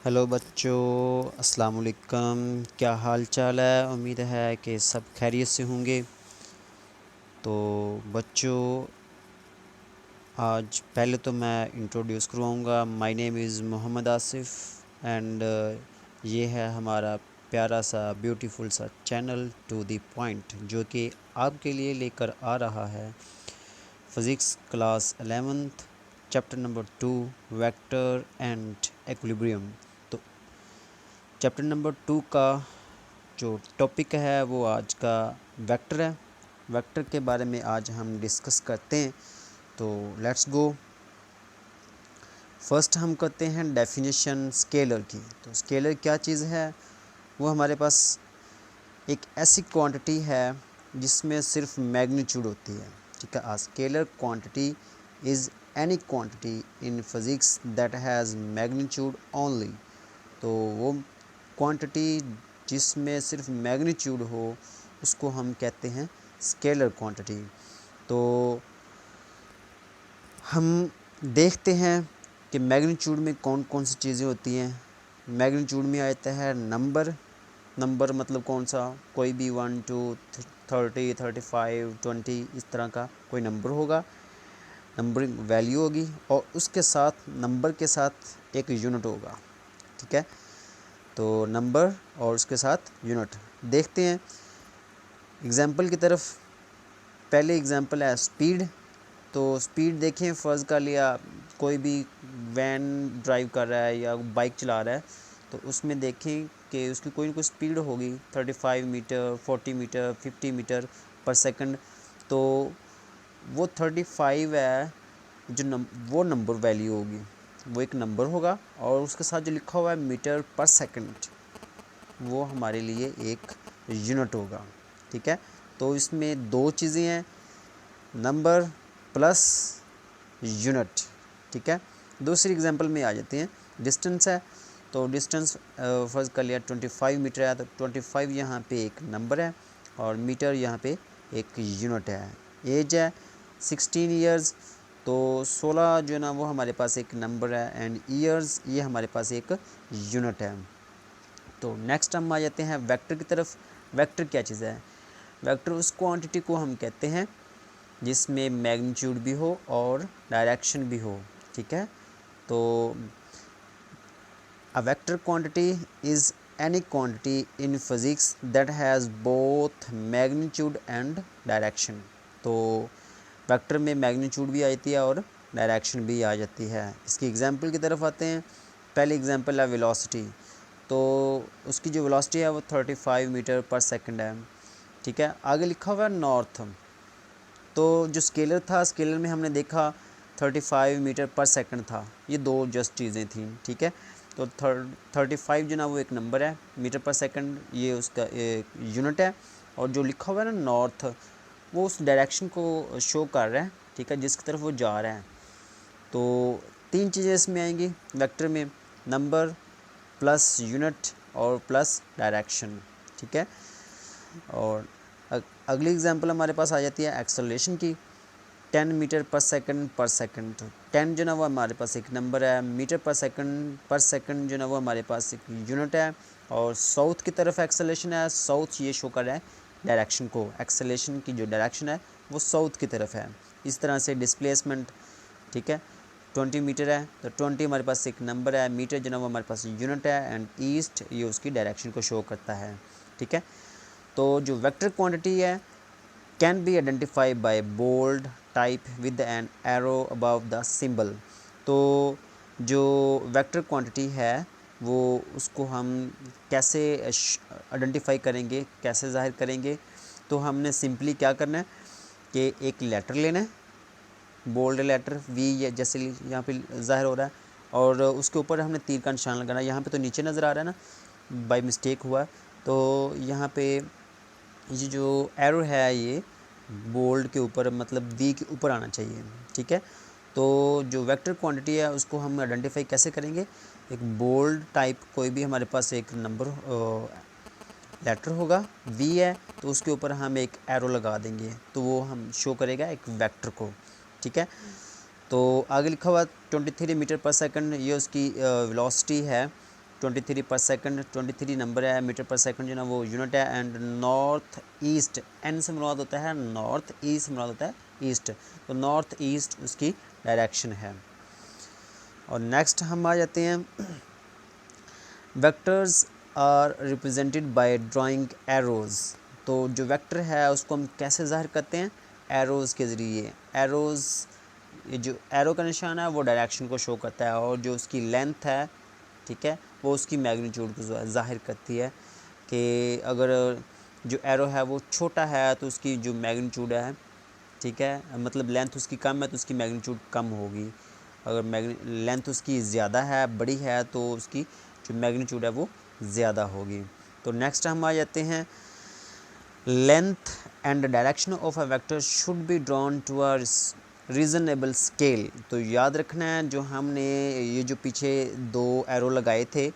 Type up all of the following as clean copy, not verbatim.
Hello बच्चों, अस्सलाम वालेकुम। क्या हाल चाल है? उम्मीद है कि सब खैरियत से होंगे। तो बच्चों, आज पहले तो मैं इंट्रोड्यूस करवाऊँगा। My name is Mohammad Asif and ये है हमारा प्यारा सा ब्यूटीफुल सा चैनल टू द पॉइंट, जो कि आपके लिए लेकर आ रहा है physics class 11th chapter number 2 vector and equilibrium. तो चैप्टर नंबर 2 का जो टॉपिक है वो आज का वेक्टर है। वेक्टर के बारे में आज हम डिस्कस करते हैं। तो लेट्स गो। फर्स्ट हम करते हैं डेफिनेशन स्केलर की। तो स्केलर क्या चीज़ है? वो हमारे पास एक ऐसी क्वांटिटी है जिसमें सिर्फ मैग्नीट्यूड होती है। ठीक है, a scalar quantity is any quantity in physics that has magnitude only. तो वो क्वांटिटी जिसमें सिर्फ मैग्नीट्यूड हो उसको हम कहते हैं स्केलर क्वांटिटी। तो हम देखते हैं कि मैग्नीट्यूड में कौन कौन सी चीज़ें होती हैं। मैग्नीट्यूड में आता है नंबर। नंबर मतलब कौन सा? कोई भी 1 2 30 35 20 इस तरह का कोई नंबर होगा, नंबरिंग वैल्यू होगी, और उसके साथ नंबर के साथ एक यूनिट होगा। ठीक है, तो नंबर और उसके साथ यूनिट देखते हैं एग्ज़ाम्पल की तरफ। पहले एग्ज़ाम्पल है स्पीड। तो स्पीड देखें, फ़र्ज़ कर लिया कोई भी वैन ड्राइव कर रहा है या बाइक चला रहा है, तो उसमें देखें कि उसकी कोई ना कोई स्पीड होगी 35 मीटर 40 मीटर 50 मीटर पर सेकंड। तो वो 35 है जो वो नंबर वैल्यू होगी, वो एक नंबर होगा, और उसके साथ जो लिखा हुआ है मीटर पर सेकंड, वो हमारे लिए एक यूनिट होगा। ठीक है, तो इसमें दो चीज़ें हैं, नंबर प्लस यूनिट। ठीक है, दूसरी एग्जांपल में आ जाते हैं। डिस्टेंस है, तो डिस्टेंस फर्ज कर लिया 25 मीटर है, तो 25 यहाँ पे एक नंबर है और मीटर यहाँ पे एक यूनिट है। एज है 16 ईयर्स, तो 16 जो है ना वो हमारे पास एक नंबर है, एंड ईयर्स ये हमारे पास एक यूनिट है। तो नेक्स्ट हम आ जाते हैं वेक्टर की तरफ। वेक्टर क्या चीज़ है? वेक्टर उस क्वांटिटी को हम कहते हैं जिसमें मैग्नीट्यूड भी हो और डायरेक्शन भी हो। ठीक है, तो a vector quantity is any quantity in physics that has both magnitude and direction. तो वेक्टर में मैग्नीट्यूड भी आती है और डायरेक्शन भी आ जाती है। इसकी एग्जांपल की तरफ आते हैं। पहली एग्जांपल है वेलोसिटी। तो उसकी जो वेलोसिटी है वो 35 मीटर पर सेकंड है। ठीक है, आगे लिखा हुआ है नॉर्थ। तो जो स्केलर था, स्केलर में हमने देखा 35 मीटर पर सेकंड था। ये दो जस्ट चीज़ें थी। ठीक है, तो 35 जो ना वो एक नंबर है, मीटर पर सेकंड ये उसका एक यूनिट है, और जो लिखा हुआ है ना नॉर्थ, वो उस डायरेक्शन को शो कर रहा है। ठीक है, जिसकी तरफ वो जा रहा है। तो तीन चीज़ें इसमें आएंगी वेक्टर में, नंबर प्लस यूनिट और प्लस डायरेक्शन। ठीक है, और अगली एग्जांपल हमारे पास आ जाती है एक्सेलरेशन की। 10 मीटर पर सेकंड। तो 10 जो ना वो हमारे पास एक नंबर है, मीटर पर सेकंड जो ना वो हमारे पास एक यूनिट है, और साउथ की तरफ एक्सेलरेशन है। साउथ ये शो कर रहा है डायरेक्शन को, एक्सेलरेशन की जो डायरेक्शन है वो साउथ की तरफ है। इस तरह से डिस्प्लेसमेंट, ठीक है, 20 मीटर है, तो 20 हमारे पास एक नंबर है, मीटर जो ना वो हमारे पास यूनिट है, एंड ईस्ट ये उसकी डायरेक्शन को शो करता है। ठीक है, तो जो वेक्टर क्वांटिटी है can be identified by bold type with an arrow above the symbol. तो जो वेक्टर क्वांटिटी है वो उसको हम कैसे आइडेंटिफाई करेंगे, कैसे ज़ाहिर करेंगे? तो हमने सिंपली क्या करना है कि एक लेटर लेना है, बोल्ड लेटर वी, या जैसे यहाँ पे ज़ाहिर हो रहा है, और उसके ऊपर हमने तीर का निशान लगाना है। यहाँ पे तो नीचे नज़र आ रहा है ना, बाय मिस्टेक हुआ, तो यहाँ पे ये जो एरो है ये बोल्ड के ऊपर, मतलब वी के ऊपर आना चाहिए। ठीक है, तो जो वेक्टर क्वांटिटी है उसको हम आइडेंटिफाई कैसे करेंगे? एक बोल्ड टाइप कोई भी हमारे पास एक नंबर लेटर होगा, वी है, तो उसके ऊपर हम एक एरो लगा देंगे, तो वो हम शो करेगा एक वेक्टर को। ठीक है, तो आगे लिखा हुआ 23 मीटर पर सेकंड, ये उसकी वेलोसिटी है। 23 पर सेकंड, 23 नंबर है, मीटर पर सेकंड जो ना वो यूनिट है। एंड नॉर्थ ईस्ट, एन से मुराद होता है नॉर्थ, ई से मुराद होता है ईस्ट, तो नॉर्थ ईस्ट उसकी डायरेक्शन है। और नेक्स्ट हम आ जाते हैं, vectors are represented by drawing arrows. तो जो वेक्टर है उसको हम कैसे ज़ाहिर करते हैं, एरोज़ के ज़रिए। एरोज़, ये जो एरो का निशान है वो डायरेक्शन को शो करता है, और जो उसकी लेंथ है, ठीक है, वो उसकी मैग्नीट्यूड को ज़ाहिर करती है कि अगर जो एरो है वो छोटा है तो उसकी जो मैग्नीट्यूड है, ठीक है, मतलब लेंथ उसकी कम है तो उसकी मैग्नीट्यूड कम होगी। अगर लेंथ उसकी ज़्यादा है, बड़ी है, तो उसकी जो मैग्नीट्यूड है वो ज़्यादा होगी। तो नेक्स्ट हम आ जाते हैं, length and direction of a vector should be drawn to a reasonable scale. तो याद रखना है, जो हमने ये जो पीछे 2 एरो लगाए थे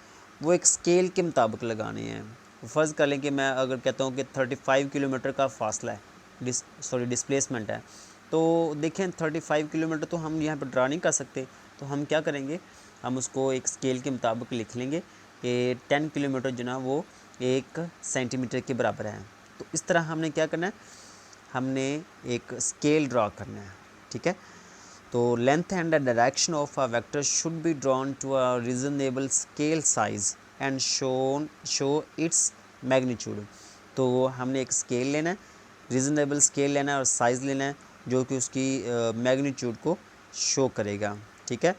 वो एक स्केल के मुताबिक लगाने हैं। फ़र्ज़ कर लें कि मैं अगर कहता हूँ कि 35 किलोमीटर का फासला है, डिस्प्लेसमेंट है, तो देखें 35 किलोमीटर तो हम यहाँ पर ड्रा नहीं कर सकते, तो हम क्या करेंगे, हम उसको एक स्केल के मुताबिक लिख लेंगे कि 10 किलोमीटर जो ना वो 1 सेंटीमीटर के बराबर है। तो इस तरह हमने क्या करना है, हमने एक स्केल ड्रा करना है, ठीक है। तो length and the direction of a vector should be drawn to a reasonable scale size and show its magnitude. तो हमने एक स्केल लेना है, रीज़नेबल स्केल लेना है और साइज़ लेना है जो कि उसकी मैग्नीट्यूड को शो करेगा, ठीक है।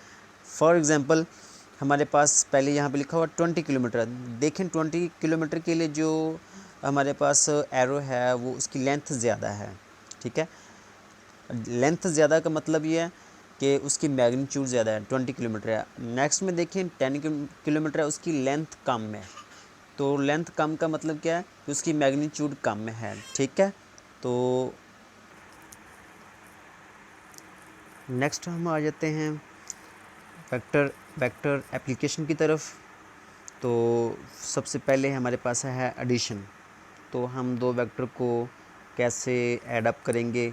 फॉर एग्ज़ाम्पल हमारे पास पहले यहाँ पे लिखा हुआ 20 किलोमीटर, देखें 20 किलोमीटर के लिए जो हमारे पास एरो है वो उसकी लेंथ ज़्यादा है, ठीक है। लेंथ ज़्यादा का मतलब ये है कि उसकी मैग्नीट्यूड ज़्यादा है, 20 किलोमीटर है। नेक्स्ट में देखिए 10 किलोमीटर है, उसकी लेंथ कम है। तो लेंथ कम का मतलब क्या है कि उसकी मैग्नीट्यूड कम है, ठीक है। तो नेक्स्ट हम आ जाते हैं वेक्टर एप्लीकेशन की तरफ। तो सबसे पहले हमारे पास है एडिशन। तो हम 2 वेक्टर को कैसे ऐड अप करेंगे,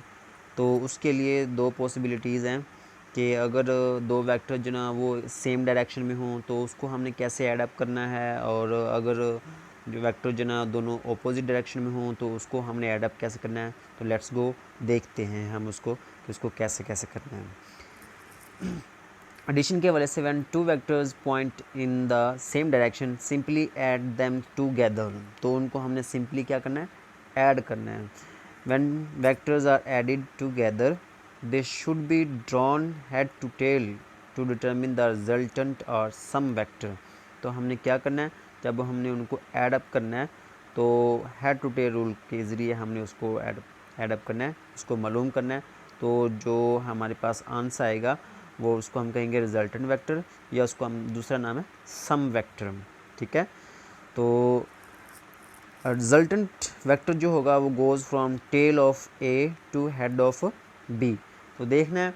तो उसके लिए 2 पॉसिबिलिटीज़ हैं कि अगर 2 वेक्टर जो ना वो सेम डायरेक्शन में हों तो उसको हमने कैसे ऐड अप करना है, और अगर जो वेक्टर जो ना दोनों अपोजिट डायरेक्शन में हों तो उसको हमने ऐड अप कैसे करना है। तो लेट्स गो, देखते हैं हम उसको कि उसको कैसे कैसे करना है। एडिशन के हवाले से, when 2 vectors point in the same direction simply add them together. तो उनको हमने सिंपली क्या करना है, ऐड करना है। When vectors are added together they should be drawn head to tail to determine the resultant और सम वेक्टर। तो हमने क्या करना है, जब हमने उनको ऐड अप करना है तो हेड टू टेल रूल के ज़रिए हमने उसको ऐड अप करना है, उसको मालूम करना है। तो जो हमारे पास आंसर आएगा वो उसको हम कहेंगे रिजल्टेंट वेक्टर, या उसको हम दूसरा नाम है सम वेक्टर, ठीक है। तो रिजल्टेंट वेक्टर जो होगा वो goes from tail of A to head of B. तो देखना है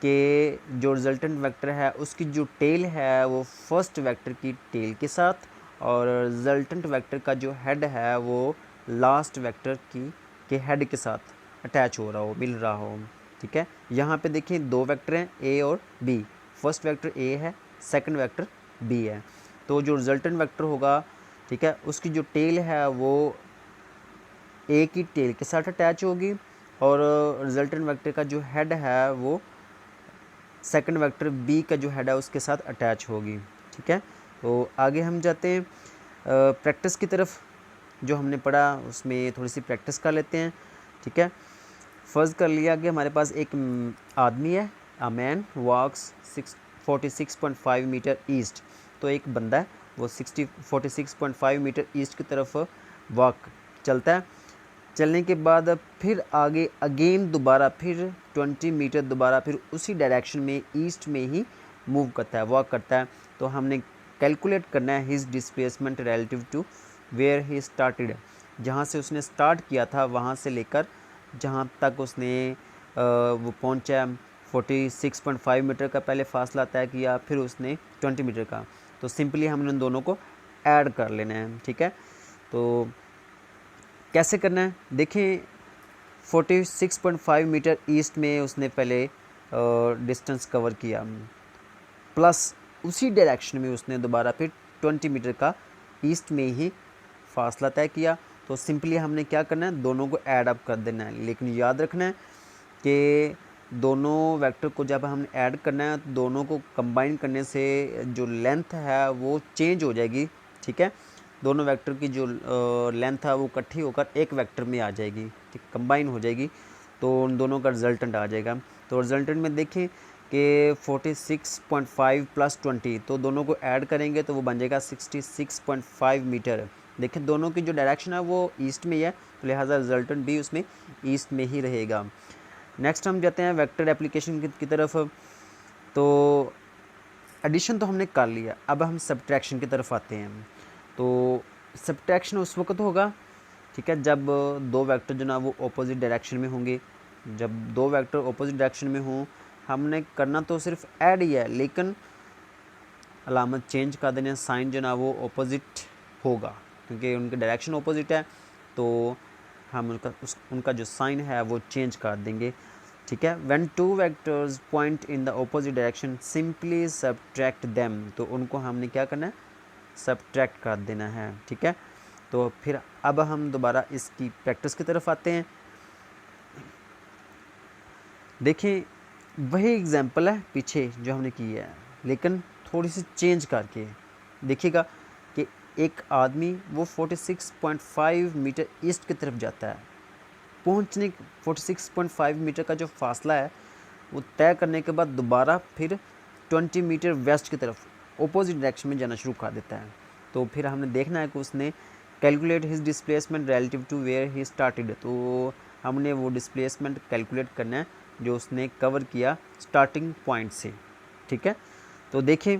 कि जो रिजल्टेंट वेक्टर है उसकी जो टेल है वो फर्स्ट वेक्टर की टेल के साथ, और रिजल्टेंट वेक्टर का जो हेड है वो लास्ट वेक्टर के हेड के साथ अटैच हो रहा हो, मिल रहा हो, ठीक है। यहाँ पे देखिए 2 वेक्टर हैं ए और बी, फर्स्ट वेक्टर ए है, सेकंड वेक्टर बी है। तो जो रिजल्टेंट वेक्टर होगा, ठीक है, उसकी जो टेल है वो ए की टेल के साथ अटैच होगी, और रिजल्टेंट वेक्टर का जो हेड है वो सेकंड वेक्टर बी का जो हेड है उसके साथ अटैच होगी, ठीक है। तो आगे हम जाते हैं प्रैक्टिस की तरफ। जो हमने पढ़ा उसमें थोड़ी सी प्रैक्टिस कर लेते हैं, ठीक है। फ़र्ज़ कर लिया कि हमारे पास एक आदमी है, a man walks 46.5 metre east. तो एक बंदा है वो 46.5 मीटर ईस्ट की तरफ वॉक चलता है। चलने के बाद फिर आगे अगेन दोबारा फिर 20 मीटर दोबारा फिर उसी डायरेक्शन में ईस्ट में ही मूव करता है, वॉक करता है। तो हमने कैलकुलेट करना है his displacement relative to where he started. जहाँ से उसने स्टार्ट किया था वहाँ से लेकर जहाँ तक उसने वो पहुँचा, 46.5 मीटर का पहले फासला तय किया, फिर उसने 20 मीटर का। तो सिंपली हमने उन दोनों को ऐड कर लेना है, ठीक है। तो कैसे करना है, देखिए 46.5 मीटर ईस्ट में उसने पहले डिस्टेंस कवर किया, प्लस उसी डायरेक्शन में उसने दोबारा फिर 20 मीटर का ईस्ट में ही फासला तय किया। तो सिंपली हमने क्या करना है, दोनों को ऐड अप कर देना है। लेकिन याद रखना है कि दोनों वेक्टर को जब हमने ऐड करना है तो दोनों को कंबाइन करने से जो लेंथ है वो चेंज हो जाएगी, ठीक है। दोनों वेक्टर की जो लेंथ है वो इकट्ठी होकर एक वेक्टर में आ जाएगी, ठीक, कंबाइन हो जाएगी, तो उन दोनों का रिजल्टेंट आ जाएगा। तो रिजल्टेंट में देखें कि 46.5 प्लस 20, तो दोनों को ऐड करेंगे तो वो बन जाएगा 66.5 मीटर। देखें दोनों की जो डायरेक्शन है वो ईस्ट में ही है, तो लिहाजा रिजल्टेंट भी उसमें ईस्ट में ही रहेगा। नेक्स्ट हम जाते हैं वेक्टर एप्लीकेशन की तरफ। तो एडिशन तो हमने कर लिया, अब हम सब्ट्रैक्शन की तरफ आते हैं। तो सब्ट्रैक्शन उस वक्त होगा, ठीक है, जब दो वेक्टर जो ना वो ऑपोजिट डायरेक्शन में होंगे। जब दो वेक्टर ऑपोजिट डायरेक्शन में हों, हमने करना तो सिर्फ ऐड ही है, लेकिन अलामत चेंज कर देने, साइन जो ना वो ऑपोजिट होगा, क्योंकि उनकी डायरेक्शन ऑपोजिट है, तो हम उनका जो साइन है वो चेंज कर देंगे, ठीक है। When two vectors point in the opposite direction simply subtract them, तो उनको हमने क्या करना है, सब्ट्रैक्ट कर देना है, ठीक है। तो फिर अब हम दोबारा इसकी प्रैक्टिस की तरफ आते हैं। देखिए वही एग्जांपल है पीछे जो हमने की है, लेकिन थोड़ी सी चेंज करके देखिएगा कि एक आदमी वो 46.5 मीटर ईस्ट की तरफ जाता है। पहुंचने 46.5 मीटर का जो फासला है वो तय करने के बाद दोबारा फिर 20 मीटर वेस्ट की तरफ ऑपोजिट डायरेक्शन में जाना शुरू कर देता है। तो फिर हमने देखना है कि उसने calculate his displacement relative to where he started, तो हमने वो डिस्प्लेसमेंट कैलकुलेट करना है जो उसने कवर किया स्टार्टिंग पॉइंट से, ठीक है। तो देखें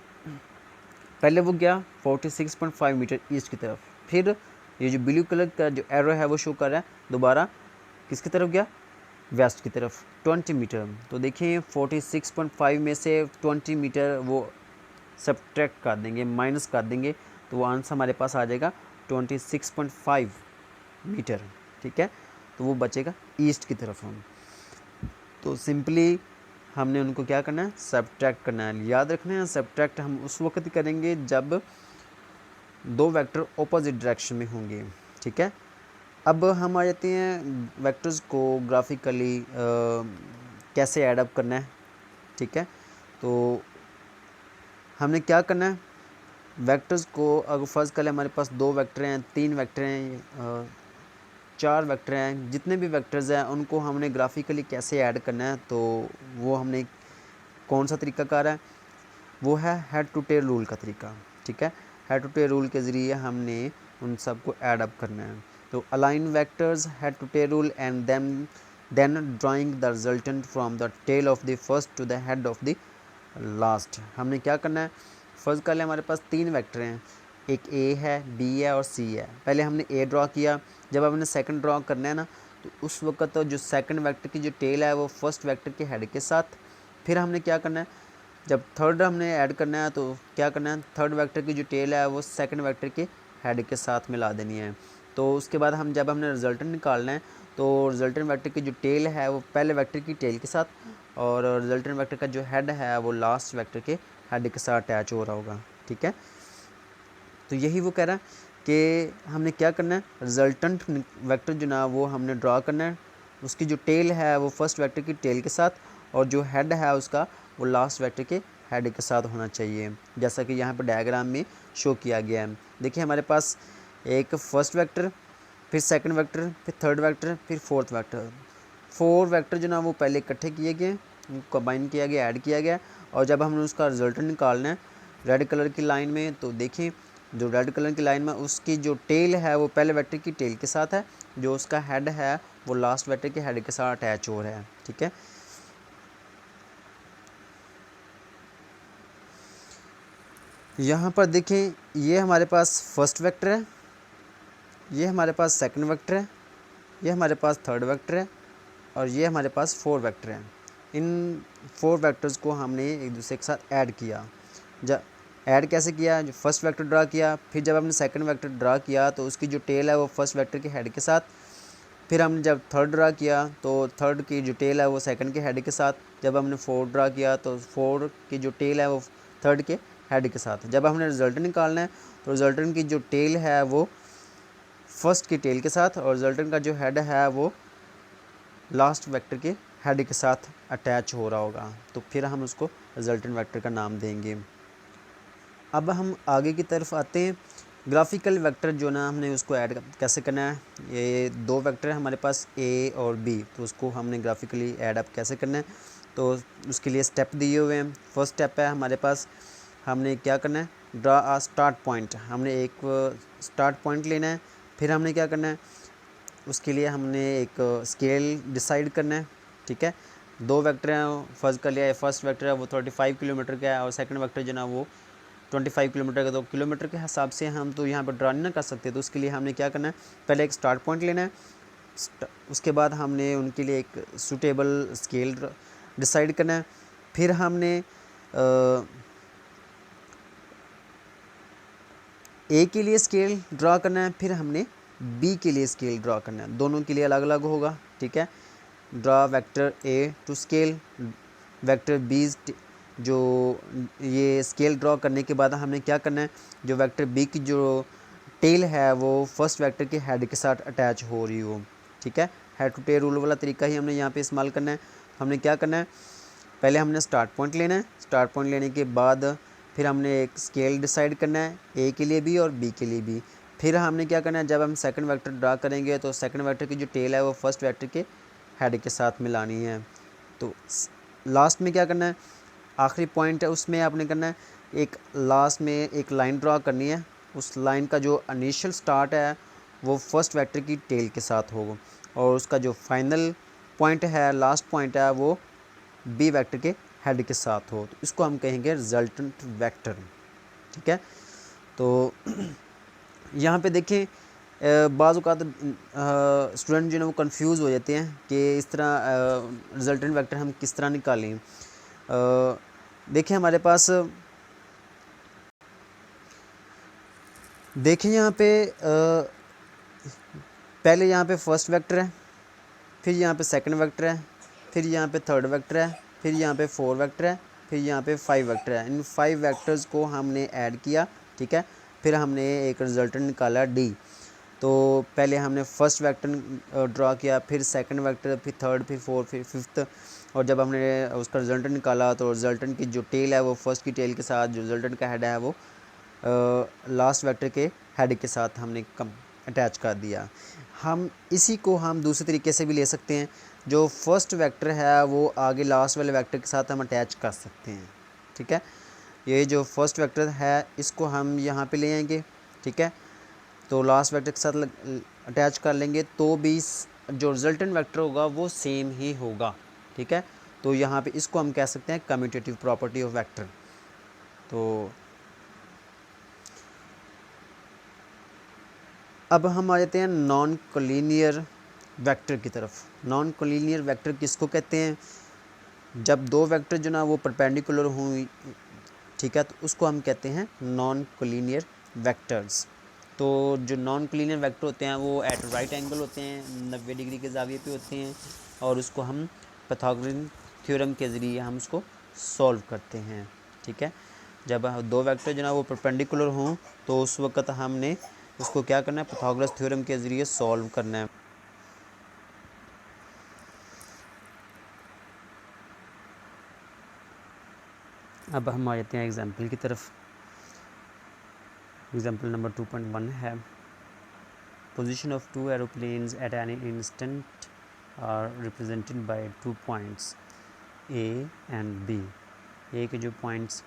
पहले वो गया 46.5 मीटर ईस्ट की तरफ, फिर ये जो ब्लू कलर का जो एरो है वो शो कर रहा है दोबारा किसकी तरफ गया, वेस्ट की तरफ 20 मीटर। तो देखिए 46.5 में से 20 मीटर वो सब्ट्रैक्ट कर देंगे, माइनस कर देंगे, तो वो आंसर हमारे पास आ जाएगा 26.5 मीटर, ठीक है। तो वो बचेगा ईस्ट की तरफ। हम तो सिंपली हमने उनको क्या करना है, सब्ट्रैक्ट करना है। याद रखना है सब्ट्रैक्ट हम उस वक्त ही करेंगे जब दो वेक्टर ऑपोजिट डायरेक्शन में होंगे, ठीक है। अब हम आ जाते हैं वेक्टर्स को ग्राफिकली कैसे ऐड अप करना है, ठीक है। तो हमने क्या करना है, वेक्टर्स को अगर फर्स्ट कर ले हमारे पास दो वेक्टर हैं, तीन वेक्टर हैं, चार वेक्टर हैं, जितने भी वेक्टर्स हैं उनको हमने ग्राफिकली कैसे ऐड करना है, तो वो हमने कौन सा तरीका कर रहा है, वो है हेड टू टेल रूल का तरीका, ठीक है। हेड टू टेल रूल के ज़रिए हमने उन सबको ऐड अप करना है। तो align vectors head to tail rule and then drawing the resultant from the tail of the first to the head of the last. हमने क्या करना है, फर्स्ट कर ले हमारे पास तीन वेक्टर हैं, एक ए है, बी है और सी है। पहले हमने ए ड्रॉ किया, जब हमने सेकंड ड्रॉ करना है ना, तो उस वक्त तो जो सेकंड वेक्टर की जो टेल है वो फर्स्ट वेक्टर के हेड के साथ, फिर हमने क्या करना है, जब थर्ड हमने ऐड करना है तो क्या करना है, थर्ड वेक्टर की जो टेल है वो सेकंड वेक्टर के हेड के साथ मिला देनी है। तो उसके बाद हम जब हमने रिजल्टेंट निकालना है तो रिजल्टेंट वेक्टर की जो टेल है वो पहले वेक्टर की टेल के साथ, और रिजल्टेंट वेक्टर का जो हेड है वो लास्ट वेक्टर के हेड के साथ अटैच हो रहा होगा, ठीक है। तो यही वो कह रहा है कि हमने क्या करना है, रिजल्टेंट वेक्टर जो ना वो हमने ड्रा करना है, उसकी जो टेल है वो फर्स्ट वेक्टर की टेल के साथ, और जो हेड है उसका वो लास्ट वेक्टर के हेड के साथ होना चाहिए, जैसा कि यहाँ पर डायग्राम में शो किया गया है। देखिए हमारे पास एक फर्स्ट वेक्टर, फिर सेकंड वेक्टर, फिर थर्ड वेक्टर, फिर फोर्थ वेक्टर। फोर वेक्टर जो ना वो पहले इकट्ठे किए गए, कंबाइन किया गया, ऐड किया गया, और जब हमने उसका रिजल्टेंट निकालना है रेड कलर की लाइन में, तो देखिए जो रेड कलर की लाइन में उसकी जो टेल है वो पहले वेक्टर की टेल के साथ है, जो उसका हेड है वो लास्ट वेक्टर के हेड के साथ अटैच हो रहा है, ठीक है। यहाँ पर देखें ये हमारे पास फर्स्ट वेक्टर है, ये हमारे पास सेकंड वेक्टर है, ये हमारे पास थर्ड वेक्टर है, और ये हमारे पास फोर वेक्टर हैं। इन फोर वेक्टर्स को हमने एक दूसरे के साथ ऐड किया। जब ऐड कैसे किया, जो फर्स्ट वेक्टर ड्रा किया, फिर जब हमने सेकंड वेक्टर ड्रा किया तो उसकी जो टेल है वो फर्स्ट वेक्टर के हेड के साथ, फिर हमने जब थर्ड ड्रा किया तो थर्ड की जो टेल है वो सेकंड के हेड के साथ, जब हमने फोर ड्रा किया तो फोर की जो टेल है वो थर्ड के हेड के साथ। जब हमने रिजल्टेंट निकालना है तो रिजल्टेंट की जो टेल है वो फर्स्ट की टेल के साथ और रिजल्टेंट का जो हेड है वो लास्ट वेक्टर के हेड के साथ अटैच हो रहा होगा, तो फिर हम उसको रिजल्टेंट वेक्टर का नाम देंगे। अब हम आगे की तरफ आते हैं। ग्राफिकल वेक्टर जो ना हमने उसको ऐड कैसे करना है। ये दो वेक्टर है हमारे पास ए और बी, तो उसको हमने ग्राफिकली ऐड अप कैसे करना है, तो उसके लिए स्टेप दिए हुए हैं। फर्स्ट स्टेप है हमारे पास, हमने क्या करना है, ड्रा आ स्टार्ट पॉइंट। हमने एक स्टार्ट पॉइंट लेना है, फिर हमने क्या करना है, उसके लिए हमने एक स्केल डिसाइड करना है। ठीक है, दो वेक्टर हैं, फर्स्ट कर लिया, फर्स्ट वेक्टर है वो 35 किलोमीटर का है और सेकंड वेक्टर जो ना वो 25 किलोमीटर का। तो किलोमीटर के हिसाब से हम तो यहाँ पर ड्रा नहीं कर सकते, तो उसके लिए हमने क्या करना है, पहले एक स्टार्ट पॉइंट लेना है, उसके बाद हमने उनके लिए एक सूटेबल स्केल डिसाइड करना है। फिर हमने ए के लिए स्केल ड्रा करना है, फिर हमने बी के लिए स्केल ड्रा करना है, दोनों के लिए अलग अलग होगा। ठीक है, draw vector A to scale, vector B, जो ये स्केल ड्रा करने के बाद हमने क्या करना है, जो वेक्टर बी की जो टेल है वो फर्स्ट वेक्टर के हेड के साथ अटैच हो रही हो। ठीक है, हेड टू टेल रूल वाला तरीका ही हमने यहाँ पे इस्तेमाल करना है। हमने क्या करना है, पहले हमने स्टार्ट पॉइंट लेना है, स्टार्ट पॉइंट लेने के बाद फिर हमने एक स्केल डिसाइड करना है, ए के लिए भी और बी के लिए भी। फिर हमने क्या करना है, जब हम सेकंड वेक्टर ड्रा करेंगे तो सेकंड वेक्टर की जो टेल है वो फर्स्ट वेक्टर के हेड के साथ मिलानी है। तो लास्ट में क्या करना है, आखिरी पॉइंट है उसमें आपने करना है, एक लास्ट में एक लाइन ड्रा करनी है, उस लाइन का जो इनिशियल स्टार्ट है वो फर्स्ट वेक्टर की टेल के साथ होगा और उसका जो फाइनल पॉइंट है, लास्ट पॉइंट है, वो बी वेक्टर के हेड के साथ हो, तो इसको हम कहेंगे रिजल्टेंट वेक्टर। ठीक है, तो यहाँ पे देखें बाज़ औक़ात स्टूडेंट जो है वो कंफ्यूज हो जाते हैं कि इस तरह रिजल्टेंट वेक्टर हम किस तरह निकालें। देखें हमारे पास, देखें यहाँ पे पहले यहाँ पे फर्स्ट वेक्टर है, फिर यहाँ पे सेकंड वेक्टर है, फिर यहाँ पे थर्ड वेक्टर है, फिर यहाँ पे 4 वेक्टर है, फिर यहाँ पे 5 वेक्टर है। इन 5 वेक्टर्स को हमने ऐड किया। ठीक है, फिर हमने एक रिजल्टेंट निकाला डी। तो पहले हमने फर्स्ट वेक्टर ड्रा किया, फिर सेकंड वेक्टर, फिर थर्ड, फिर फोर्थ, फिर फिफ्थ, और जब हमने उसका रिजल्टेंट निकाला तो रिजल्टेंट की जो टेल है वो फर्स्ट की टेल के साथ, जो रिजल्टेंट का हेड है वो लास्ट वेक्टर के हेड के साथ हमने अटैच कर दिया। हम इसी को हम दूसरे तरीके से भी ले सकते हैं, जो फर्स्ट वेक्टर है वो आगे लास्ट वाले वेक्टर के साथ हम अटैच कर सकते हैं। ठीक है, ये जो फर्स्ट वेक्टर है इसको हम यहाँ पे ले आएंगे। ठीक है, तो लास्ट वेक्टर के साथ अटैच कर लेंगे तो भी जो रिजल्टेंट वेक्टर होगा वो सेम ही होगा। ठीक है, तो यहाँ पे इसको हम कह सकते हैं कम्यूटेटिव प्रॉपर्टी ऑफ वेक्टर। तो अब हम आ जाते हैं नॉन कोलिनियर वेक्टर की तरफ। नॉन कोलिनियर वेक्टर किसको कहते हैं, जब दो वेक्टर जो ना वो परपेंडिकुलर हों, ठीक है, तो उसको हम कहते हैं नॉन कोलिनियर वेक्टर्स। तो जो नॉन कोलिनियर वेक्टर होते हैं वो एट राइट एंगल होते हैं, 90 डिग्री के ज़ाविये पे होते हैं, और उसको हम पाइथागोरन थ्योरम के ज़रिए हम उसको सॉल्व करते हैं। ठीक है, जब दो वेक्टर जो ना वो परपेंडिकुलर हों तो उस वक्त हमने उसको क्या करना है, पाइथागोरस थ्योरम के ज़रिए सॉल्व करना है। अब हम आ जाते हैं एग्जाम्पल की तरफ। एग्जाम्पल नंबर 2.1 है, position of two aeroplanes at any instant are represented by 2 points A and B. A के जो पॉइंट्स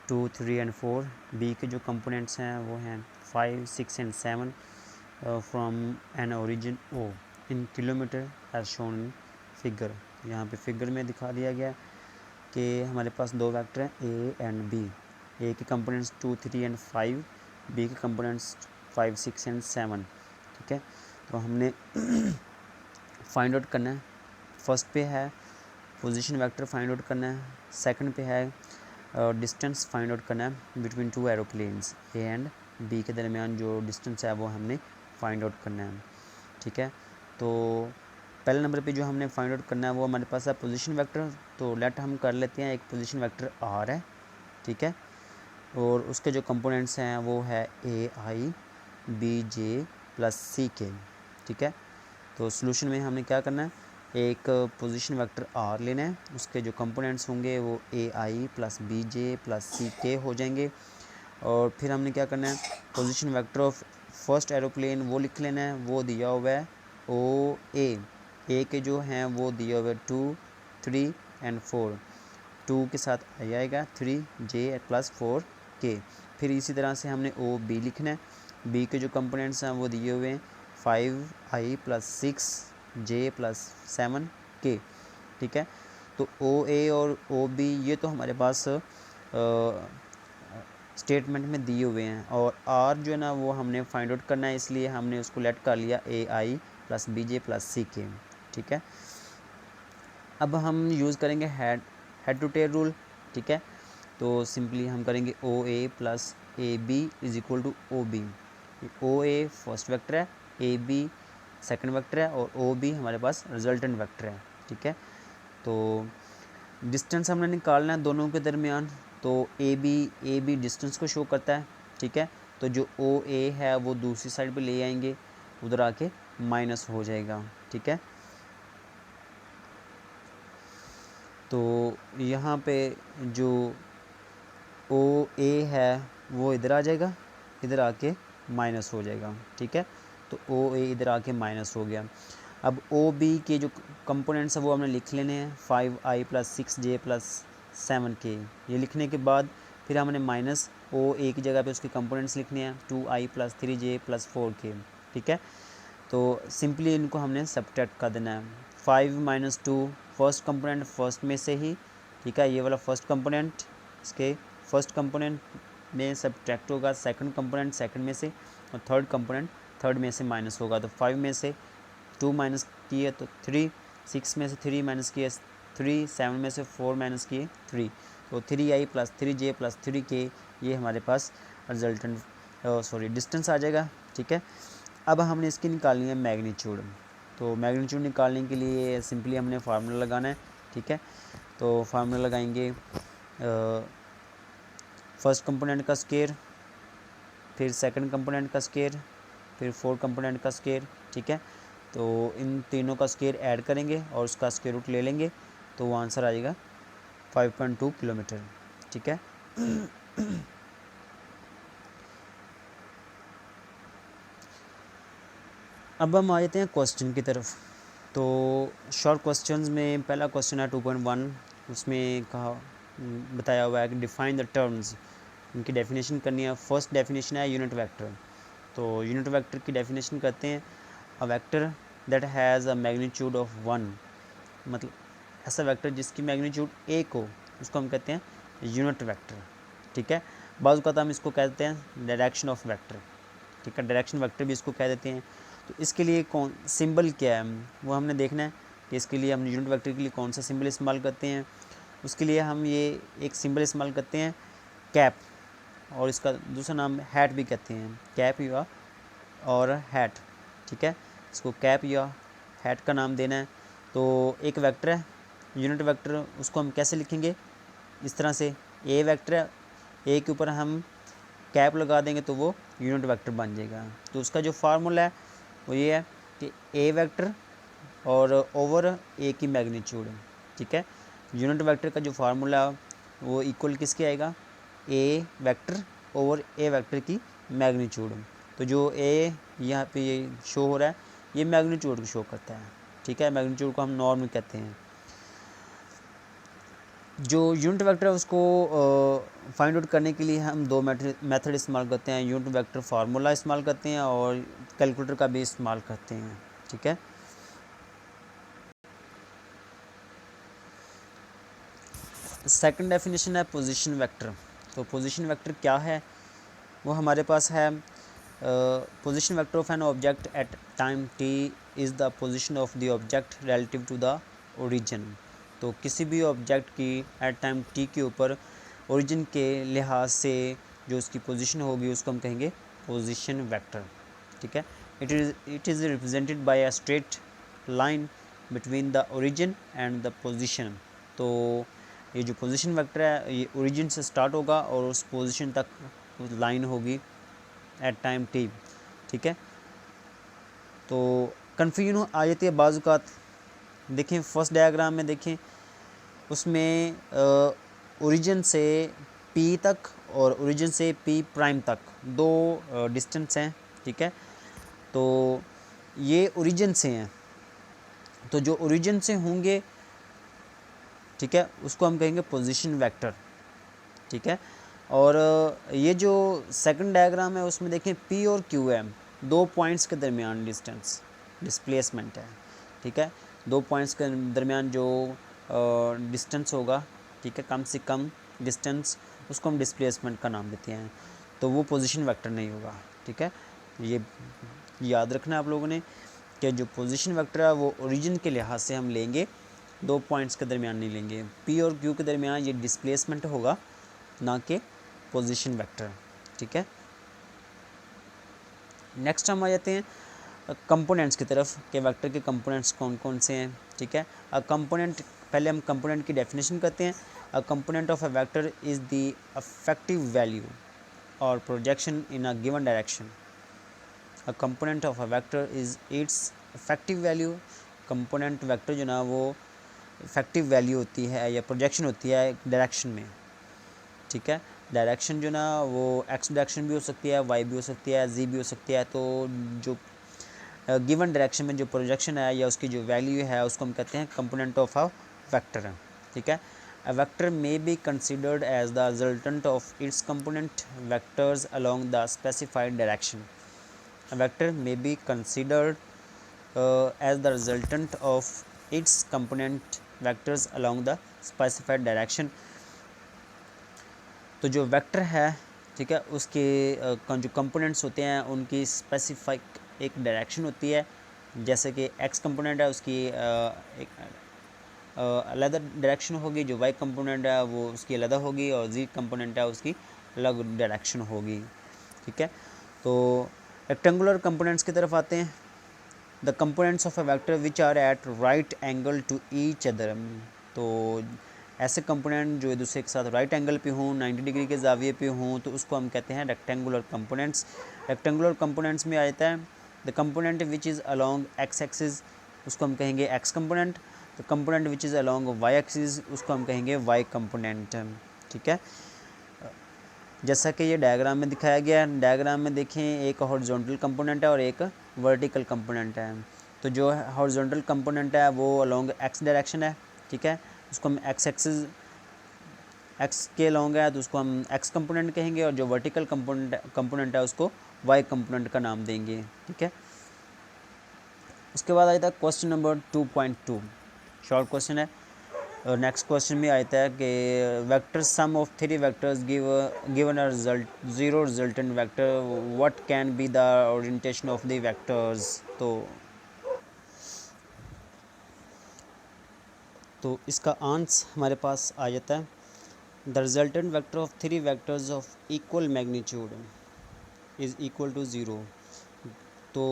2, 3 एंड 4, बी के जो कंपोनेंट्स हैं वो हैं 5, 6 and 7 from an origin O in kilometre as shown in figure. यहाँ पे फिगर में दिखा दिया गया कि हमारे पास दो वेक्टर हैं ए एंड बी। ए के कंपोनेंट्स 2, 3 एंड 5, बी के कंपोनेंट्स 5, 6 एंड 7। ठीक है, तो हमने फाइंड आउट करना है। फर्स्ट पे है पोजीशन वेक्टर फाइंड आउट करना है, सेकंड पे है डिस्टेंस फाइंड आउट करना है between two aeroplanes. A and B के दरमियान जो डिस्टेंस है वो हमने फाइंड आउट करना है। ठीक है, तो पहले नंबर पे जो हमने फाइंड आउट करना है वो हमारे पास है पोजीशन वेक्टर। तो लेट हम कर लेते हैं, एक पोजीशन वेक्टर आर है। ठीक है, और उसके जो कंपोनेंट्स हैं वो है ए आई बी जे प्लस सी के, ठीक है। तो सॉल्यूशन में हमने क्या करना है, एक पोजीशन वेक्टर आर लेना है, उसके जो कंपोनेंट्स होंगे वो ए आई प्लस बी जे प्लस सी के हो जाएंगे। और फिर हमने क्या करना है, position vector of first aeroplane वो लिख लेना है, वो दिया हुआ है ओ ए के जो हैं वो दिया हुआ है 2 3 एंड 4, 2 के साथ आ जाएगा 3 जे प्लस 4 के। फिर इसी तरह से हमने ओ बी लिखना है, बी के जो कंपोनेंट्स हैं वो दिए हुए हैं 5 आई प्लस 6 जे प्लस 7 के, ठीक है। तो ओ ए और ओ बी ये तो हमारे पास स्टेटमेंट में दिए हुए हैं, और आर जो है ना वो हमने फाइंड आउट करना है, इसलिए हमने उसको लेट कर लिया ए आई प्लस बी जे प्लस सी के, ठीक है। अब हम यूज़ करेंगे हेड टू टेल रूल, ठीक है। तो सिंपली हम करेंगे O A plus A B is equal to O B. O A first vector है, ए बी सेकेंड वेक्टर है, और ओ बी हमारे पास रिजल्टेंट वेक्टर है, ठीक है। तो डिस्टेंस हमने निकालना है दोनों के दरमियान, तो ए बी डिस्टेंस को शो करता है, ठीक है। तो जो ओ ए है वो दूसरी साइड पे ले आएंगे, उधर आके माइनस हो जाएगा, ठीक है। तो यहाँ पे जो ओ ए है वो इधर आ जाएगा, इधर आके माइनस हो जाएगा, ठीक है। तो ओ ए इधर आके माइनस हो गया। अब ओ बी के जो कंपोनेंट्स हैं वो हमने लिख लेने हैं, 5 आई प्लस 6 जे प्लस 7 के। ये लिखने के बाद फिर हमने माइनस ओ ए की जगह पे उसके कंपोनेंट्स लिखने हैं, 2 आई प्लस 3 जे प्लस 4 के, ठीक है। तो सिंपली इनको हमने सब्ट्रैक्ट कर देना है, 5 माइनस 2 फर्स्ट कंपोनेंट फर्स्ट में से ही, ठीक है। ये वाला फर्स्ट कंपोनेंट इसके फर्स्ट कंपोनेंट में सब्ट्रैक्ट होगा, सेकंड कंपोनेंट सेकंड में से, और थर्ड कंपोनेंट थर्ड में से माइनस होगा। तो 5 में से 2 माइनस किए तो 3, 6 में से 3 माइनस किए 3, 7 में से 4 माइनस किए 3, तो 3 आई प्लस 3 जे प्लस 3 के, ये हमारे पास रिजल्टेंट डिस्टेंस आ जाएगा, ठीक है। अब हमने इसकी निकालनी है मैग्नीट्यूड। तो मैग्नीट्यूड निकालने के लिए सिंपली हमने फार्मूला लगाना है, ठीक है। तो फार्मूला लगाएंगे फर्स्ट कंपोनेंट का स्क्वायर, फिर सेकंड कंपोनेंट का स्क्वायर, फिर फोर्थ कंपोनेंट का स्क्वायर, ठीक है। तो इन तीनों का स्क्वायर ऐड करेंगे और उसका स्क्वायर रूट ले लेंगे, तो वो आंसर आ जाएगा 5.2 किलोमीटर, ठीक है। अब हम आ जाते हैं क्वेश्चन की तरफ। तो शॉर्ट क्वेश्चंस में पहला क्वेश्चन है 2.1, उसमें कहा बताया हुआ है कि डिफाइन द टर्म्स, इनकी डेफिनेशन करनी है। फर्स्ट डेफिनेशन है यूनिट वेक्टर। तो यूनिट वेक्टर की डेफिनेशन करते हैं, a vector that has a magnitude of 1, मतलब ऐसा वेक्टर जिसकी मैग्नीट्यूड 1 हो, उसको हम कहते हैं यूनिट वेक्टर, ठीक है। बाज़ का हम इसको कहते हैं डायरेक्शन ऑफ वेक्टर, ठीक है। डायरेक्शन वेक्टर भी इसको कह देते हैं। तो इसके लिए कौन सिंबल क्या है वो हमने देखना है कि इसके लिए हम यूनिट वेक्टर के लिए कौन सा सिंबल इस्तेमाल करते हैं। उसके लिए हम ये एक सिंबल इस्तेमाल करते हैं कैप, और इसका दूसरा नाम हैट भी कहते हैं, कैप या और हैट, ठीक है। इसको कैप या हैट का नाम देना है। तो एक वेक्टर है यूनिट वेक्टर, उसको हम कैसे लिखेंगे, इस तरह से ए वेक्टर है, ए के ऊपर हम कैप लगा देंगे तो वो यूनिट वेक्टर बन जाएगा। तो उसका जो फार्मूला है वो ये है कि ए वेक्टर और ओवर ए की मैग्नीट्यूड, ठीक है। यूनिट वेक्टर का जो फार्मूला वो इक्वल किसके आएगा, ए वेक्टर ओवर ए वेक्टर की मैग्नीट्यूड। तो जो ए यहाँ पे ये शो हो रहा है ये मैग्नीट्यूड को शो करता है, ठीक है। मैग्नीट्यूड को हम नॉर्म कहते हैं। जो यूनिट वेक्टर है उसको फाइंड आउट करने के लिए हम दो मेथड इस्तेमाल करते हैं, यूनिट वेक्टर फार्मूला इस्तेमाल करते हैं और कैलकुलेटर का भी इस्तेमाल करते हैं, ठीक है। सेकंड डेफिनेशन है पोजीशन वेक्टर। तो पोजीशन वेक्टर क्या है, वो हमारे पास है position vector of an object at time T is the position of the object relative to the origin. तो किसी भी ऑब्जेक्ट की एट टाइम टी के ऊपर ओरिजिन के लिहाज से जो उसकी पोजीशन होगी उसको हम कहेंगे पोजीशन वेक्टर, ठीक है। It is represented by a straight line between the origin and the position. तो ये जो पोजीशन वेक्टर है ये ओरिजिन से स्टार्ट होगा और उस पोजीशन तक लाइन होगी एट टाइम टी, ठीक है। तो कन्फ्यूजन आ जाती है बाज़ औक़ात। देखें फर्स्ट डायग्राम में देखें, उसमें ओरिजिन से पी तक और ओरिजिन से पी प्राइम तक दो डिस्टेंस हैं, ठीक है। तो ये ओरिजिन से हैं, तो जो ओरिजिन से होंगे, ठीक है, उसको हम कहेंगे पोजीशन वेक्टर, ठीक है। और ये जो सेकंड डायग्राम है उसमें देखें पी और क्यू है, दो पॉइंट्स के दरमियान डिस्टेंस डिस्प्लेसमेंट है, ठीक है। दो पॉइंट्स के दरमियान जो डिस्टेंस होगा, ठीक है, कम से कम डिस्टेंस, उसको हम डिस्प्लेसमेंट का नाम देते हैं। तो वो पोजीशन वेक्टर नहीं होगा, ठीक है। ये याद रखना आप लोगों ने कि जो पोजीशन वेक्टर है वो ओरिजिन के लिहाज से हम लेंगे, दो पॉइंट्स के दरमियान नहीं लेंगे। पी और क्यू के दरमियान ये डिस्प्लेसमेंट होगा, ना कि पोजीशन वेक्टर, ठीक है। नेक्स्ट हम आ जाते हैं कंपोनेंट्स की तरफ कि वेक्टर के कंपोनेंट्स कौन कौन से हैं, ठीक है। कंपोनेंट, पहले हम कंपोनेंट की डेफिनेशन करते हैं। A component of a vector is the effective value और projection in a given direction. A component of a vector is its effective value. Component vector जो ना वो इफेक्टिव वैल्यू होती है या प्रोजेक्शन होती है डायरेक्शन में, ठीक है। डायरेक्शन जो ना वो एक्स डायरेक्शन भी हो सकती है, वाई भी हो सकती है, जी भी हो सकती है। तो जो गिवन डायरेक्शन में जो प्रोजेक्शन है या उसकी जो वैल्यू है उसको हम कहते हैं कंपोनेंट ऑफ अ वेक्टर, ठीक है। A vector may be considered as the resultant of its component vectors along the specified direction. A vector may be considered as the resultant of its component vectors along the specified direction। तो जो vector है, ठीक है, उसके जो components होते हैं उनकी स्पेसिफिक एक डायरेक्शन होती है। जैसे कि एक्स कंपोनेंट है उसकी एक अलग डायरेक्शन होगी, जो वाई कंपोनेंट है वो उसकी अलग होगी, और जी कंपोनेंट है उसकी अलग डायरेक्शन होगी, ठीक है। तो रेक्टेंगुलर कंपोनेंट्स की तरफ आते हैं। The components of a vector which are at right angle to each other. तो ऐसे कंपोनेंट जो एक दूसरे के साथ राइट एंगल पे हों, 90 डिग्री के जाविये पे हों, तो उसको हम कहते हैं रेक्टेंगुलर कंपोनेंट्स। रेक्टेंगुलर कंपोनेंट्स में आ जाता है the component which is along X axis, उसको हम कहेंगे X component. The component which is along Y axis, उसको हम कहेंगे वाई कंपोनेंट, ठीक है। जैसा कि ये डायग्राम में दिखाया गया है, डायग्राम में देखें एक हॉरिजॉन्टल कंपोनेंट है और एक वर्टिकल कंपोनेंट है। तो जो हॉरिजॉन्टल कंपोनेंट है वो अलोंग एक्स डायरेक्शन है, ठीक है, उसको हम एक्स एक्सिस एक्स के अलोंग है तो उसको हम एक्स कंपोनेंट कहेंगे, और जो वर्टिकल कंपोनेंट है उसको वाई कंपोनेंट का नाम देंगे, ठीक है। उसके बाद आता है क्वेश्चन नंबर 2.2, शॉर्ट क्वेश्चन है। और नेक्स्ट क्वेश्चन में आता है कि vector sum of three vectors given a result zero resultant vector, what can be the orientation of the vectors. तो इसका आंसर हमारे पास आ जाता है the resultant vector of three vectors of equal magnitude is equal to zero. तो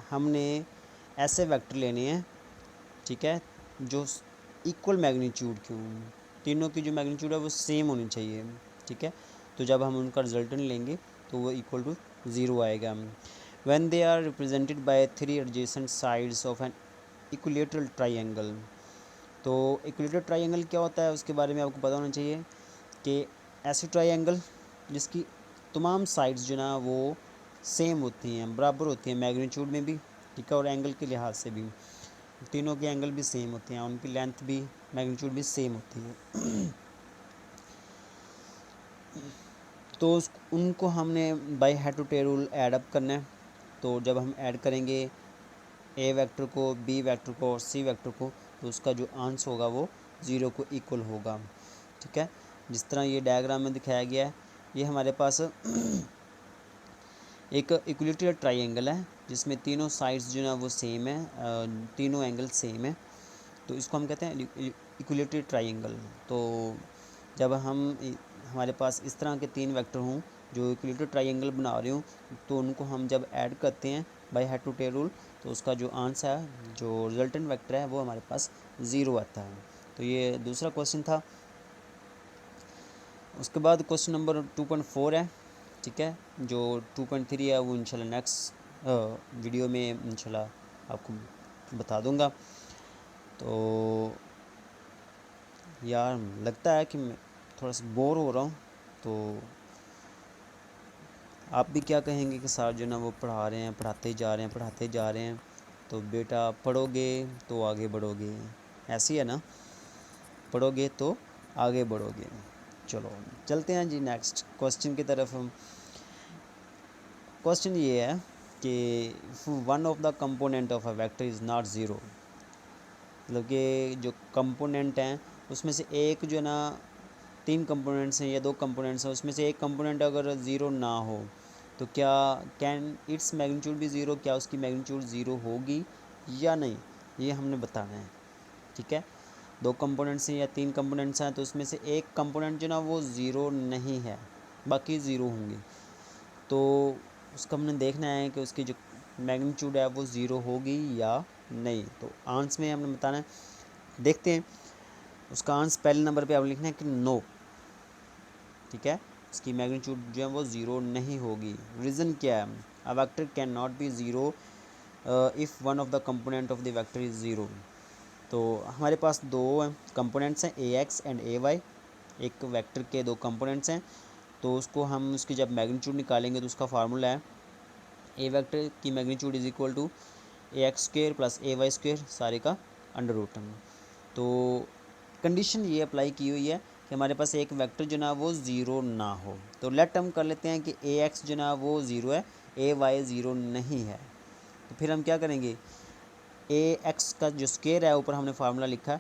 हमने ऐसे वेक्टर लेने हैं, ठीक है, जो इक्वल मैग्नीट्यूड की हों, तीनों की जो मैग्नीट्यूड है वो सेम होनी चाहिए, ठीक है। तो जब हम उनका रिजल्टेंट लेंगे तो वो इक्वल टू ज़ीरो आएगा। When they are represented by three adjacent sides of an equilateral triangle. तो इक्विलेटरल ट्राइंगल क्या होता है उसके बारे में आपको पता होना चाहिए कि ऐसे ट्राइंगल जिसकी तमाम साइड्स जो ना वो सेम होती हैं, बराबर होती हैं मैग्नीट्यूड में भी, ठीक है, और एंगल के लिहाज से भी, तीनों के एंगल भी सेम होते हैं, उनकी लेंथ भी मैग्नीट्यूड भी सेम होती है। तो उनको हमने by head to tail rule add up करना है। तो जब हम ऐड करेंगे ए वेक्टर को, बी वेक्टर को और सी वेक्टर को, तो उसका जो आंसर होगा वो ज़ीरो को इक्वल होगा, ठीक है। जिस तरह ये डायग्राम में दिखाया गया है, ये हमारे पास एक इक्विलेटरल ट्राइंगल है जिसमें तीनों साइड्स जो है वो सेम है, तीनों एंगल सेम है, तो इसको हम कहते हैं इक्विलेटरल ट्राइंगल। तो जब हमारे पास इस तरह के तीन वेक्टर हों जो इक्विलेटरल ट्राइंगल बना रहे हों, तो उनको हम जब ऐड करते हैं by head to tail rule, तो उसका जो आंसर है, जो रिजल्टेंट वेक्टर है, वो हमारे पास ज़ीरो आता है। तो ये दूसरा क्वेश्चन था। उसके बाद क्वेश्चन नंबर 2.4 है, ठीक है। जो 2.3 है वो इंशाल्लाह नेक्स्ट वीडियो में इंशाल्लाह आपको बता दूंगा। तो यार लगता है कि मैं थोड़ा सा बोर हो रहा हूँ, तो आप भी क्या कहेंगे कि सर जो ना वो पढ़ा रहे हैं, पढ़ाते जा रहे हैं, पढ़ाते जा रहे हैं, तो बेटा पढ़ोगे तो आगे बढ़ोगे, ऐसी है ना, पढ़ोगे तो आगे बढ़ोगे। चलो चलते हैं जी नेक्स्ट क्वेश्चन की तरफ। हम क्वेश्चन ये है कि one of the component of a vector is not zero, मतलब कि जो कंपोनेंट हैं उसमें से एक जो ना, 3 कंपोनेंट्स हैं या 2 कंपोनेंट्स हैं, उसमें से एक कंपोनेंट अगर ज़ीरो ना हो तो क्या कैन इट्स मैग्नीट्यूड भी ज़ीरो, क्या उसकी मैग्नीट्यूड ज़ीरो होगी या नहीं, ये हमने बताना है, ठीक है। 2 कंपोनेंट्स हैं या 3 कंपोनेंट्स हैं तो उसमें से एक कंपोनेंट जो ना वो ज़ीरो नहीं है, बाकी ज़ीरो होंगे, तो उसका हमने देखना है कि उसकी जो मैग्नीट्यूड है वो ज़ीरो होगी या नहीं। तो आंसर में हमने बताना है, देखते हैं उसका आंसर। पहले नंबर पे आप लिखना है कि नो, ठीक है, उसकी मैग्नीट्यूड जो है वो ज़ीरो नहीं होगी। रीज़न क्या है, a vector can not be zero if one of the component of the vector is zero. तो हमारे पास 2 कंपोनेंट्स हैं, ए एक्स एंड ए वाई, एक वेक्टर के 2 कंपोनेंट्स हैं, तो उसको हम उसकी जब मैग्नीट्यूड निकालेंगे तो उसका फार्मूला है ए वेक्टर की magnitude is equal to A X square plus A Y square सारे का अंडर रूट में। तो कंडीशन ये अप्लाई की हुई है कि हमारे पास एक वेक्टर जो ना वो ज़ीरो ना हो, तो लेट हम कर लेते हैं कि ए एक्स जो ना वो ज़ीरो है, ए वाई ज़ीरो नहीं है, तो फिर हम क्या करेंगे, ए एक्स का जो स्क्वेयर है ऊपर हमने फार्मूला लिखा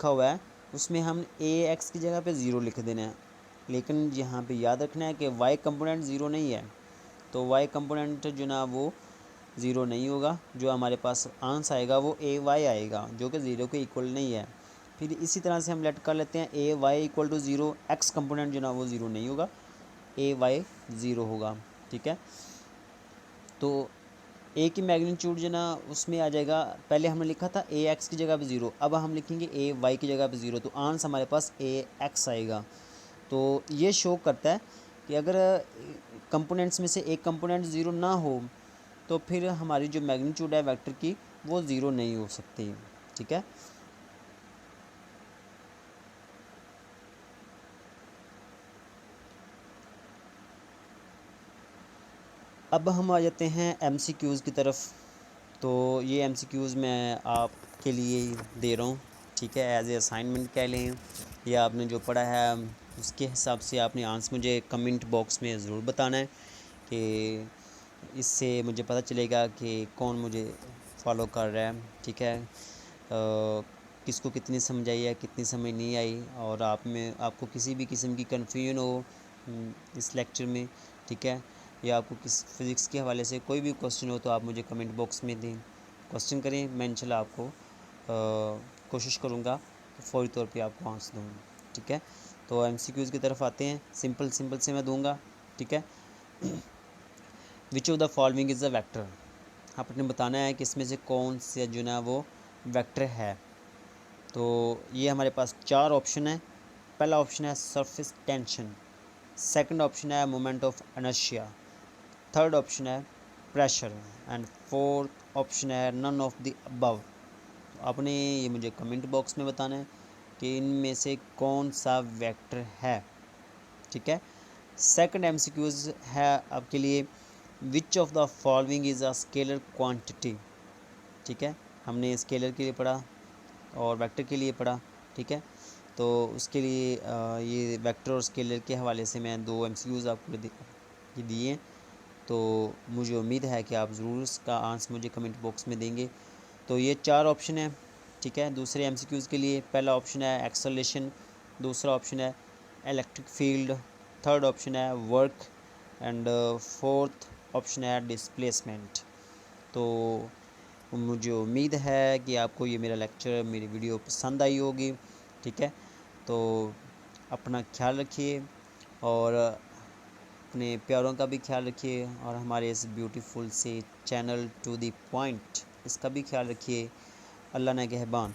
हुआ है, उसमें हम ए एक्स की जगह पे ज़ीरो लिख देना है, लेकिन यहाँ पे याद रखना है कि वाई कंपोनेंट ज़ीरो नहीं है, तो वाई कंपोनेंट जो ना वो ज़ीरो नहीं होगा, जो हमारे पास आंसर आएगा वो ए वाई आएगा, जो कि ज़ीरो के इक्वल नहीं है। फिर इसी तरह से हम लेट कर लेते हैं A Y equal to zero, X component जो ना वो ज़ीरो नहीं होगा, ए वाई ज़ीरो होगा, ठीक है। तो ए की मैग्नीट्यूड जो ना उसमें आ जाएगा, पहले हमने लिखा था ए एक्स की जगह पे ज़ीरो, अब हम लिखेंगे ए वाई की जगह पे ज़ीरो, तो आंसर हमारे पास ए एक्स आएगा। तो ये शो करता है कि अगर कंपोनेंट्स में से एक कंपोनेंट ज़ीरो ना हो तो फिर हमारी जो मैग्नीट्यूड है वेक्टर की वो ज़ीरो नहीं हो सकती, ठीक है। अब हम आ जाते हैं एमसीक्यूज़ की तरफ। तो ये एमसीक्यूज़ मैं आपके लिए दे रहा हूँ, ठीक है, एज ए असाइनमेंट कह लें, या आपने जो पढ़ा है उसके हिसाब से आपने आंसर मुझे कमेंट बॉक्स में ज़रूर बताना है, कि इससे मुझे पता चलेगा कि कौन मुझे फॉलो कर रहा है, ठीक है। किसको कितनी समझ आई है, कितनी समझ नहीं आई, और आप में आपको किसी भी किस्म की कन्फ्यूजन हो इस लेक्चर में, ठीक है, या आपको किस फिज़िक्स के हवाले से कोई भी क्वेश्चन हो तो आप मुझे कमेंट बॉक्स में दें, क्वेश्चन करें, मैं इंशाल्लाह आपको कोशिश करूँगा कि फ़ौरी तौर पे आपको आंसर दूँ, ठीक है। तो एमसीक्यूज़ की तरफ आते हैं, सिंपल से मैं दूँगा, ठीक है। Which of the following is a vector, आपने बताना है कि इसमें से कौन से जो ना वो वेक्टर है। तो ये हमारे पास 4 ऑप्शन है। पहला ऑप्शन है सरफेस टेंशन, सेकंड ऑप्शन है moment of inertia, third option है प्रेशर, एंड फोर्थ ऑप्शन है नन ऑफ द अबव। आपने ये मुझे कमेंट बॉक्स में बताना है कि इनमें से कौन सा वेक्टर है, ठीक है। सेकंड एमसीक्यूज है आपके लिए, which of the following is a scalar quantity, ठीक है, हमने स्केलर के लिए पढ़ा और वेक्टर के लिए पढ़ा, ठीक है। तो उसके लिए ये वेक्टर और स्केलर के हवाले से मैं 2 एमसीक्यूज़ आपको दिए हैं, तो मुझे उम्मीद है कि आप ज़रूर इसका आंसर मुझे कमेंट बॉक्स में देंगे। तो ये 4 ऑप्शन है, ठीक है, दूसरे एमसीक्यूज़ के लिए। पहला ऑप्शन है एक्सेलरेशन, दूसरा ऑप्शन है इलेक्ट्रिक फील्ड, थर्ड ऑप्शन है वर्क, एंड फोर्थ ऑप्शन है डिस्प्लेसमेंट। तो मुझे उम्मीद है कि आपको ये मेरा लेक्चर, मेरी वीडियो पसंद आई होगी, ठीक है। तो अपना ख्याल रखिए और अपने प्यारों का भी ख्याल रखिए, और हमारे इस ब्यूटीफुल से चैनल टू द पॉइंट इसका भी ख्याल रखिए। अल्लाह ने कहबान।